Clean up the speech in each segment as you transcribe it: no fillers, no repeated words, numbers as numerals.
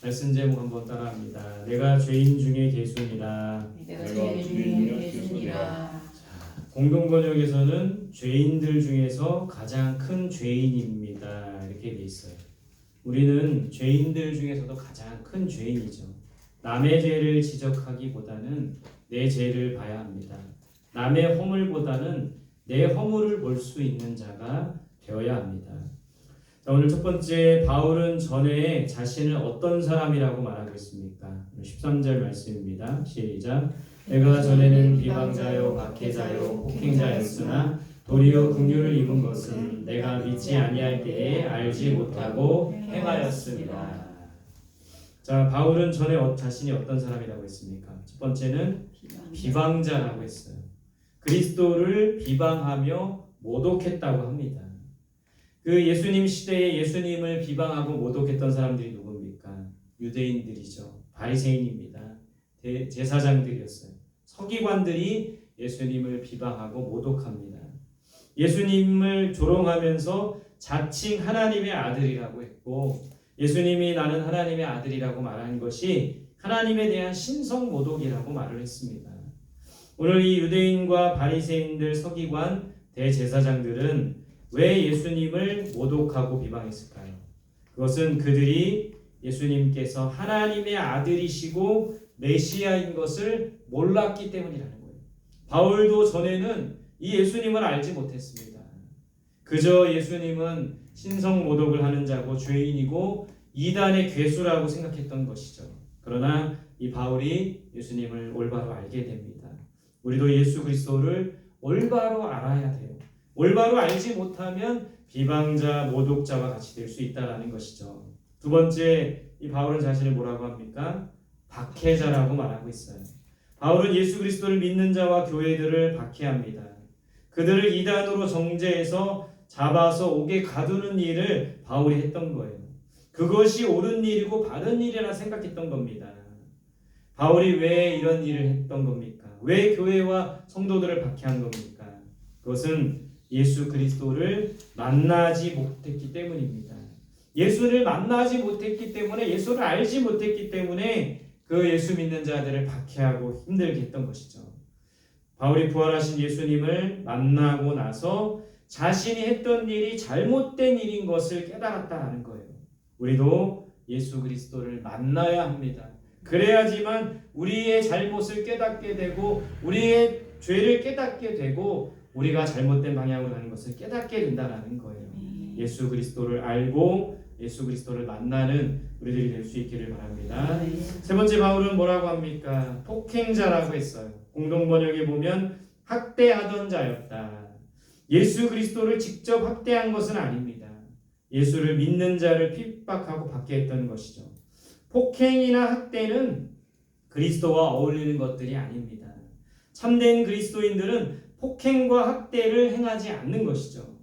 말씀 제목 한번 따라합니다. 내가 죄인 중에 괴수니라. 내가 죄인 중에 괴수니라. 공동번역에서는 죄인들 중에서 가장 큰 죄인입니다. 이렇게 돼 있어요. 우리는 죄인들 중에서도 가장 큰 죄인이죠. 남의 죄를 지적하기보다는 내 죄를 봐야 합니다. 남의 허물보다는 내 허물을 볼 수 있는 자가 되어야 합니다. 자, 오늘 첫 번째, 바울은 전에 자신을 어떤 사람이라고 말하고 있습니까? 13절 말씀입니다. 시작. 내가 전에는 비방자요 박해자요 폭행자였으나 도리어 긍휼을 입은 것은 내가 믿지 아니할 때에 알지 못하고 행하였습니다. 자, 바울은 전에 자신이 어떤 사람이라고 했습니까? 첫 번째는 비방자라고 했어요. 그리스도를 비방하며 모독했다고 합니다. 그 예수님 시대에 예수님을 비방하고 모독했던 사람들이 누굽니까? 유대인들이죠. 바리새인입니다. 제사장들이었어요. 서기관들이 예수님을 비방하고 모독합니다. 예수님을 조롱하면서 자칭 하나님의 아들이라고 했고, 예수님이 나는 하나님의 아들이라고 말한 것이 하나님에 대한 신성 모독이라고 말을 했습니다. 오늘 이 유대인과 바리새인들, 서기관, 대제사장들은 왜 예수님을 모독하고 비방했을까요? 그것은 그들이 예수님께서 하나님의 아들이시고 메시아인 것을 몰랐기 때문이라는 거예요. 바울도 전에는 이 예수님을 알지 못했습니다. 그저 예수님은 신성 모독을 하는 자고 죄인이고 이단의 괴수라고 생각했던 것이죠. 그러나 이 바울이 예수님을 올바로 알게 됩니다. 우리도 예수 그리스도를 올바로 알아야 돼요. 올바로 알지 못하면 비방자, 모독자와 같이 될 수 있다는 것이죠. 두 번째, 이 바울은 자신을 뭐라고 합니까? 박해자라고 말하고 있어요. 바울은 예수 그리스도를 믿는 자와 교회들을 박해합니다. 그들을 이단으로 정죄해서 잡아서 옥에 가두는 일을 바울이 했던 거예요. 그것이 옳은 일이고 바른 일이라 생각했던 겁니다. 바울이 왜 이런 일을 했던 겁니까? 왜 교회와 성도들을 박해한 겁니까? 그것은 예수 그리스도를 만나지 못했기 때문입니다. 예수를 만나지 못했기 때문에, 예수를 알지 못했기 때문에 그 예수 믿는 자들을 박해하고 힘들게 했던 것이죠. 바울이 부활하신 예수님을 만나고 나서 자신이 했던 일이 잘못된 일인 것을 깨달았다는 거예요. 우리도 예수 그리스도를 만나야 합니다. 그래야지만 우리의 잘못을 깨닫게 되고 우리의 죄를 깨닫게 되고 우리가 잘못된 방향으로 가는 것을 깨닫게 된다는 거예요. 예수 그리스도를 알고 예수 그리스도를 만나는 우리들이 될 수 있기를 바랍니다. 세 번째, 바울은 뭐라고 합니까? 폭행자라고 했어요. 공동번역에 보면 학대하던 자였다. 예수 그리스도를 직접 학대한 것은 아닙니다. 예수를 믿는 자를 핍박하고 박해했던 것이죠. 폭행이나 학대는 그리스도와 어울리는 것들이 아닙니다. 참된 그리스도인들은 폭행과 학대를 행하지 않는 것이죠.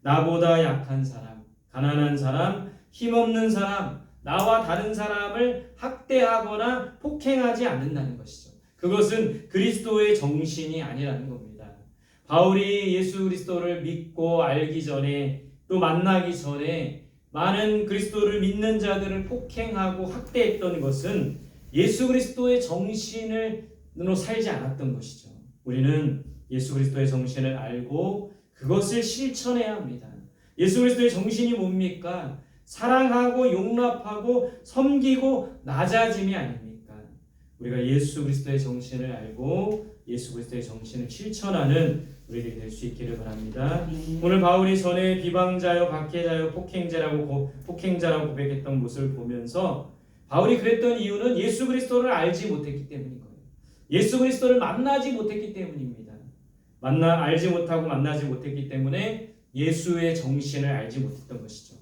나보다 약한 사람, 가난한 사람, 힘없는 사람, 나와 다른 사람을 학대하거나 폭행하지 않는다는 것이죠. 그것은 그리스도의 정신이 아니라는 겁니다. 바울이 예수 그리스도를 믿고 알기 전에, 또 만나기 전에 많은 그리스도를 믿는 자들을 폭행하고 학대했던 것은 예수 그리스도의 정신으로 살지 않았던 것이죠. 우리는 예수 그리스도의 정신을 알고 그것을 실천해야 합니다. 예수 그리스도의 정신이 뭡니까? 사랑하고 용납하고 섬기고 낮아짐이 아닙니까? 우리가 예수 그리스도의 정신을 알고 예수 그리스도의 정신을 실천하는 우리들이 될 수 있기를 바랍니다. 오늘 바울이 전에 비방자요, 박해자요, 폭행자라고 고백했던 모습을 보면서 바울이 그랬던 이유는 예수 그리스도를 알지 못했기 때문인 거예요. 예수 그리스도를 만나지 못했기 때문입니다. 알지 못하고 만나지 못했기 때문에 예수의 정신을 알지 못했던 것이죠.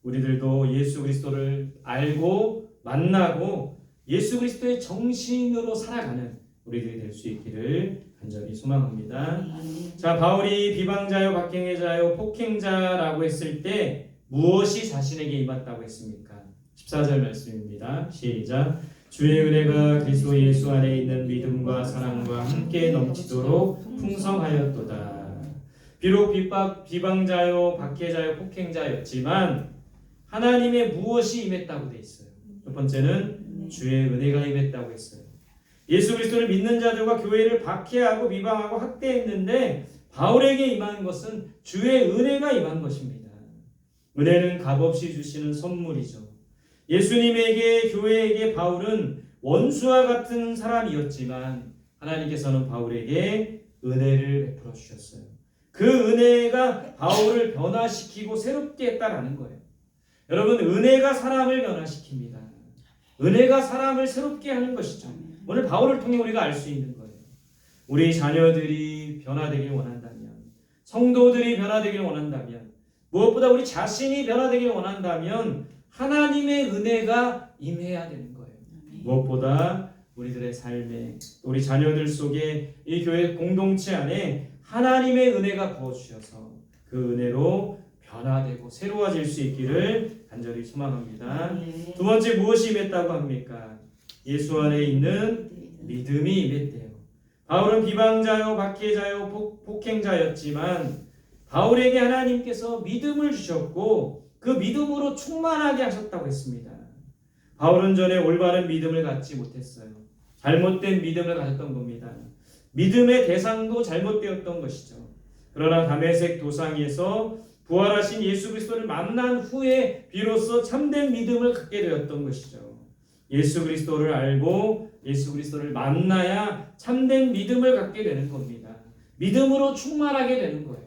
우리들도 예수 그리스도를 알고 만나고 예수 그리스도의 정신으로 살아가는 우리들이 될 수 있기를 간절히 소망합니다. 자, 바울이 비방자요, 박행자요, 폭행자라고 했을 때 무엇이 자신에게 임했다고 했습니까? 14절 말씀입니다. 시작. 주의 은혜가 그리스도 예수 안에 있는 믿음과 사랑과 함께 넘치도록 풍성하였도다. 비록 비방자요, 박해자요, 폭행자였지만 하나님의 무엇이 임했다고 돼 있어요. 첫 번째는 주의 은혜가 임했다고 했어요. 예수 그리스도를 믿는 자들과 교회를 박해하고 비방하고 학대했는데 바울에게 임한 것은 주의 은혜가 임한 것입니다. 은혜는 값없이 주시는 선물이죠. 예수님에게 교회에게 바울은 원수와 같은 사람이었지만 하나님께서는 바울에게 은혜를 베풀어 주셨어요. 그 은혜가 바울을 변화시키고 새롭게 했다라는 거예요. 여러분, 은혜가 사람을 변화시킵니다. 은혜가 사람을 새롭게 하는 것이죠. 오늘 바울을 통해 우리가 알 수 있는 거예요. 우리 자녀들이 변화되길 원한다면, 성도들이 변화되길 원한다면, 무엇보다 우리 자신이 변화되길 원한다면 하나님의 은혜가 임해야 되는 거예요. 무엇보다 우리들의 삶에, 우리 자녀들 속에, 이 교회 공동체 안에 하나님의 은혜가 부어주셔서 그 은혜로 변화되고 새로워질 수 있기를 간절히 소망합니다. 두 번째, 무엇이 임했다고 합니까? 예수 안에 있는 믿음이 임했대요. 바울은 비방자요, 박해자요, 폭행자였지만 바울에게 하나님께서 믿음을 주셨고 그 믿음으로 충만하게 하셨다고 했습니다. 바울은 전에 올바른 믿음을 갖지 못했어요. 잘못된 믿음을 가졌던 겁니다. 믿음의 대상도 잘못되었던 것이죠. 그러나 다메섹 도상에서 부활하신 예수 그리스도를 만난 후에 비로소 참된 믿음을 갖게 되었던 것이죠. 예수 그리스도를 알고 예수 그리스도를 만나야 참된 믿음을 갖게 되는 겁니다. 믿음으로 충만하게 되는 거예요.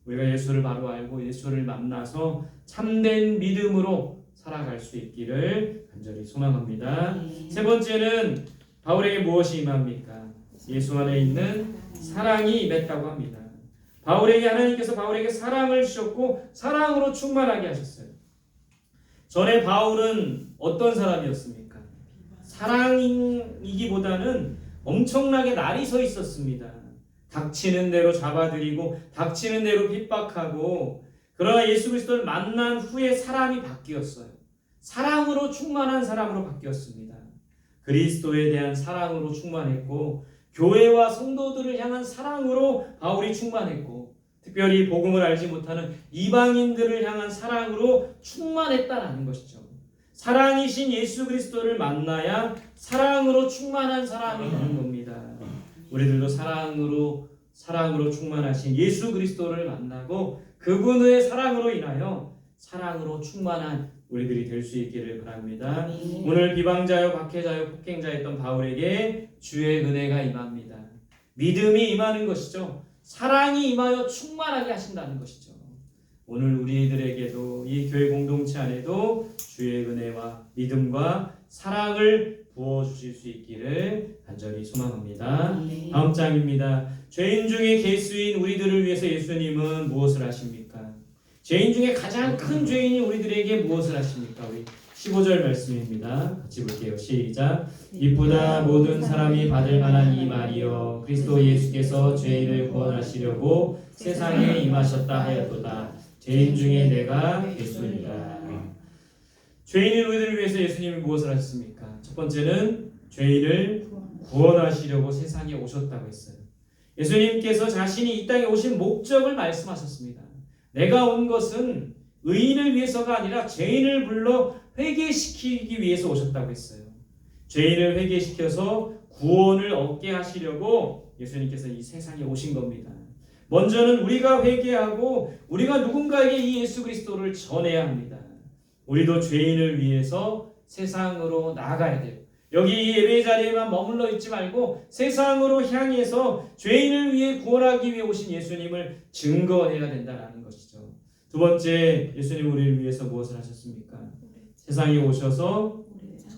우리가 예수를 바로 알고 예수를 만나서 참된 믿음으로 살아갈 수 있기를 간절히 소망합니다. 세 번째는 바울에게 무엇이 임합니까? 예수 안에 있는 사랑이 임했다고 합니다. 바울에게 하나님께서 바울에게 사랑을 주셨고 사랑으로 충만하게 하셨어요. 전에 바울은 어떤 사람이었습니까? 사랑이기보다는 엄청나게 날이 서 있었습니다. 닥치는 대로 잡아들이고 닥치는 대로 핍박하고, 그러나 예수 그리스도를 만난 후에 사람이 바뀌었어요. 사랑으로 충만한 사람으로 바뀌었습니다. 그리스도에 대한 사랑으로 충만했고 교회와 성도들을 향한 사랑으로 바울이 충만했고, 특별히 복음을 알지 못하는 이방인들을 향한 사랑으로 충만했다라는 것이죠. 사랑이신 예수 그리스도를 만나야 사랑으로 충만한 사람이 되는 겁니다. 우리들도 사랑으로 충만하신 예수 그리스도를 만나고 그분의 사랑으로 인하여 사랑으로 충만한 우리들이 될 수 있기를 바랍니다. 오늘 비방자요, 박해자요, 폭행자였던 바울에게 주의 은혜가 임합니다. 믿음이 임하는 것이죠. 사랑이 임하여 충만하게 하신다는 것이죠. 오늘 우리들에게도 이 교회 공동체 안에도 주의 은혜와 믿음과 사랑을 부어주실 수 있기를 간절히 소망합니다. 다음 장입니다. 죄인 중에 개수인 우리들을 위해서 예수님은 무엇을 하십니까? 죄인 중에 가장 큰 죄인이 우리들에게 무엇을 하십니까? 우리 15절 말씀입니다. 같이 볼게요. 시작. 이보다 모든 사람이 받을 만한 이 말이여, 그리스도 예수께서 죄인을 구원하시려고 세상에 임하셨다 하였도다. 죄인 중에 내가 개수니라. 죄인인 우리들을 위해서 예수님이 무엇을 하셨습니까? 첫 번째는 죄인을 구원하시려고 세상에 오셨다고 했어요. 예수님께서 자신이 이 땅에 오신 목적을 말씀하셨습니다. 내가 온 것은 의인을 위해서가 아니라 죄인을 불러 회개시키기 위해서 오셨다고 했어요. 죄인을 회개시켜서 구원을 얻게 하시려고 예수님께서 이 세상에 오신 겁니다. 먼저는 우리가 회개하고 우리가 누군가에게 이 예수 그리스도를 전해야 합니다. 우리도 죄인을 위해서 세상으로 나아가야 돼요. 여기 이 예배 자리에만 머물러 있지 말고 세상으로 향해서 죄인을 위해 구원하기 위해 오신 예수님을 증거해야 된다는 것이죠. 두 번째, 예수님 우리를 위해서 무엇을 하셨습니까? 세상에 오셔서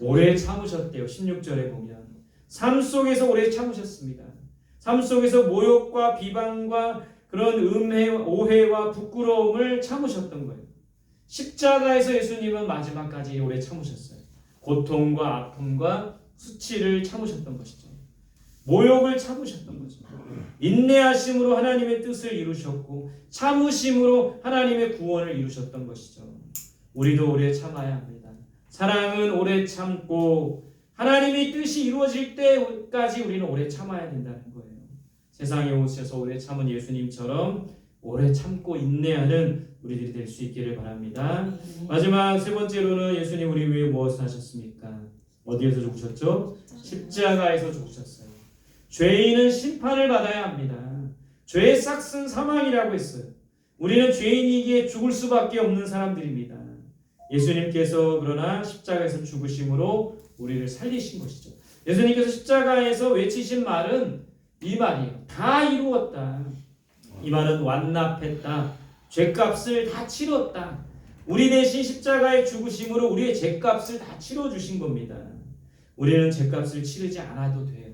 오래 참으셨대요. 16절에 보면 삶 속에서 오래 참으셨습니다. 삶 속에서 모욕과 비방과 그런 오해와 부끄러움을 참으셨던 거예요. 십자가에서 예수님은 마지막까지 오래 참으셨어요. 고통과 아픔과 수치를 참으셨던 것이죠. 모욕을 참으셨던 거죠. 인내하심으로 하나님의 뜻을 이루셨고 참으심으로 하나님의 구원을 이루셨던 것이죠. 우리도 오래 참아야 합니다. 사랑은 오래 참고 하나님의 뜻이 이루어질 때까지 우리는 오래 참아야 된다는 거예요. 세상에 오셔서 오래 참은 예수님처럼 오래 참고 인내하는 우리들이 될 수 있기를 바랍니다. 마지막 세 번째로는 예수님 우리 위해 무엇을 하셨습니까? 어디에서 죽으셨죠? 십자가에서 죽으셨어요. 죄인은 심판을 받아야 합니다. 죄의 싹은 사망이라고 했어요. 우리는 죄인이기에 죽을 수밖에 없는 사람들입니다. 예수님께서 그러나 십자가에서 죽으심으로 우리를 살리신 것이죠. 예수님께서 십자가에서 외치신 말은 이 말이에요. 다 이루었다. 이 말은 완납했다. 죄값을 다 치렀다. 우리 대신 십자가에 죽으심으로 우리의 죄값을 다 치러주신 겁니다. 우리는 죄값을 치르지 않아도 돼요.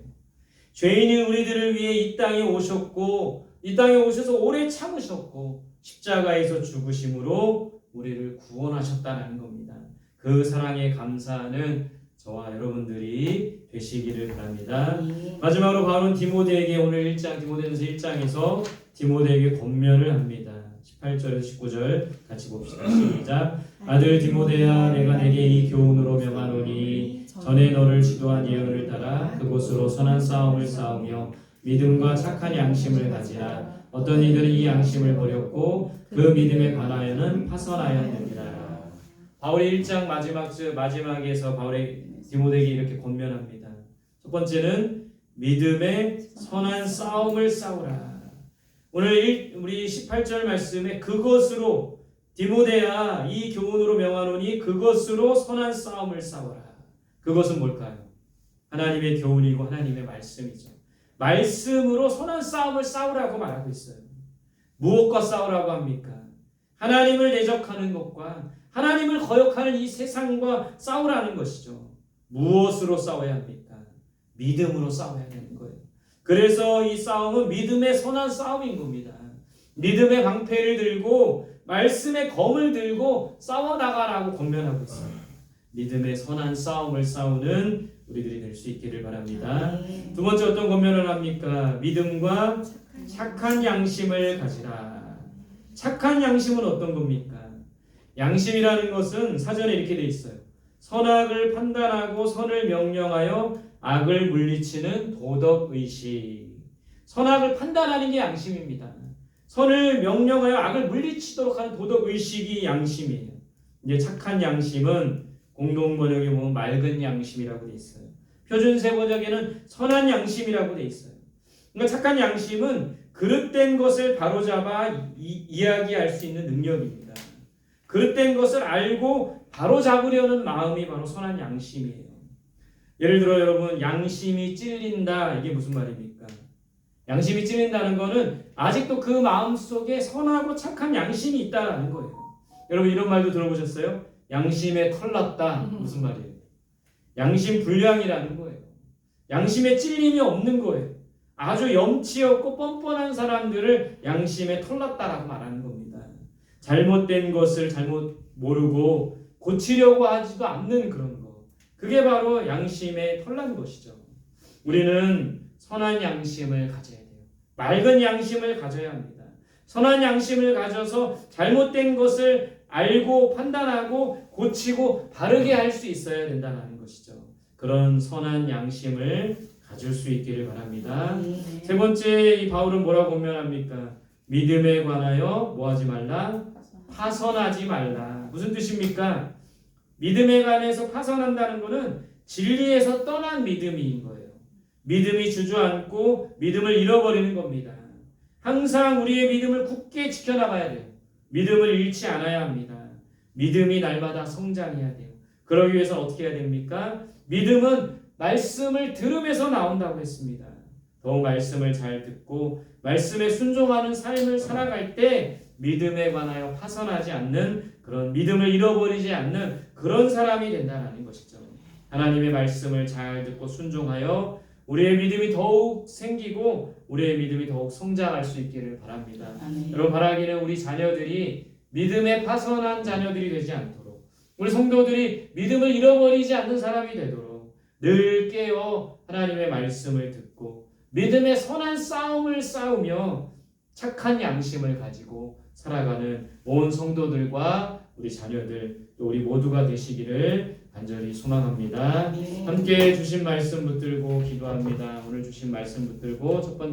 죄인인 우리들을 위해 이 땅에 오셨고 이 땅에 오셔서 오래 참으셨고 십자가에서 죽으심으로 우리를 구원하셨다는 겁니다. 그 사랑에 감사하는 저와 여러분들이 되시기를 바랍니다. 마지막으로 바울은 디모데에게 오늘 1장 디모데전서 1장에서 디모데에게 권면을 합니다. 18절에서 19절 같이 봅시다. 시작. 아들 디모데야, 내가 내게 이 교훈으로 명하노니 전에 너를 지도한 예언을 따라 그곳으로 선한 싸움을 싸우며 믿음과 착한 양심을 가지라. 어떤 이들은 이 양심을 버렸고 그 믿음에 관하여는 파선하였느니라. 바울이 1장 마지막에서 바울의 디모데에게 이렇게 권면합니다. 첫 번째는 믿음의 선한 싸움을 싸우라. 오늘 우리 18절 말씀에 그것으로 디모데야 이 교훈으로 명하노니 그것으로 선한 싸움을 싸워라. 그것은 뭘까요? 하나님의 교훈이고 하나님의 말씀이죠. 말씀으로 선한 싸움을 싸우라고 말하고 있어요. 무엇과 싸우라고 합니까? 하나님을 대적하는 것과 하나님을 거역하는 이 세상과 싸우라는 것이죠. 무엇으로 싸워야 합니까? 믿음으로 싸워야 되는 거예요. 그래서 이 싸움은 믿음의 선한 싸움인 겁니다. 믿음의 방패를 들고 말씀의 검을 들고 싸워나가라고 권면하고 있어요. 믿음의 선한 싸움을 싸우는 우리들이 될 수 있기를 바랍니다. 두 번째 어떤 권면을 합니까? 믿음과 착한 양심을 가지라. 착한 양심은 어떤 겁니까? 양심이라는 것은 사전에 이렇게 돼 있어요. 선악을 판단하고 선을 명령하여 악을 물리치는 도덕의식. 선악을 판단하는 게 양심입니다. 선을 명령하여 악을 물리치도록 하는 도덕의식이 양심이에요. 이제 착한 양심은 공동번역에 보면 맑은 양심이라고 돼 있어요. 표준세 번역에는 선한 양심이라고 돼 있어요. 그러니까 착한 양심은 그릇된 것을 바로잡아 이야기할 수 있는 능력입니다. 그릇된 것을 알고 바로잡으려는 마음이 바로 선한 양심이에요. 예를 들어 여러분 양심이 찔린다 이게 무슨 말입니까? 양심이 찔린다는 거는 아직도 그 마음속에 선하고 착한 양심이 있다는 거예요. 여러분 이런 말도 들어보셨어요? 양심에 털났다 무슨 말이에요? 양심 불량이라는 거예요. 양심에 찔림이 없는 거예요. 아주 염치 없고 뻔뻔한 사람들을 양심에 털났다라고 말하는 겁니다. 잘못된 것을 잘못 모르고 고치려고 하지도 않는 그런 거. 그게 바로 양심에 털난 것이죠. 우리는 선한 양심을 가져야 돼요. 맑은 양심을 가져야 합니다. 선한 양심을 가져서 잘못된 것을 알고 판단하고 고치고 바르게 할 수 있어야 된다는 것이죠. 그런 선한 양심을 가질 수 있기를 바랍니다. 세 번째 이 바울은 뭐라고 권면합니까? 믿음에 관하여 뭐하지 말라? 파선하지 말라. 무슨 뜻입니까? 믿음에 관해서 파선한다는 것은 진리에서 떠난 믿음인 거예요. 믿음이 주저앉고 믿음을 잃어버리는 겁니다. 항상 우리의 믿음을 굳게 지켜나가야 돼요. 믿음을 잃지 않아야 합니다. 믿음이 날마다 성장해야 돼요. 그러기 위해서 어떻게 해야 됩니까? 믿음은 말씀을 들으면서 나온다고 했습니다. 더 말씀을 잘 듣고 말씀에 순종하는 삶을 살아갈 때 믿음에 관하여 파선하지 않는 그런 믿음을 잃어버리지 않는 그런 사람이 된다는 것이죠. 하나님의 말씀을 잘 듣고 순종하여 우리의 믿음이 더욱 생기고 우리의 믿음이 더욱 성장할 수 있기를 바랍니다. 여러분 바라기는 우리 자녀들이 믿음에 파선한 자녀들이 되지 않도록 우리 성도들이 믿음을 잃어버리지 않는 사람이 되도록 늘 깨어 하나님의 말씀을 듣고 믿음의 선한 싸움을 싸우며 착한 양심을 가지고 살아가는 온 성도들과 우리 자녀들 또 우리 모두가 되시기를 간절히 소망합니다. 함께 주신 말씀 붙들고 기도합니다. 오늘 주신 말씀 붙들고 첫 번째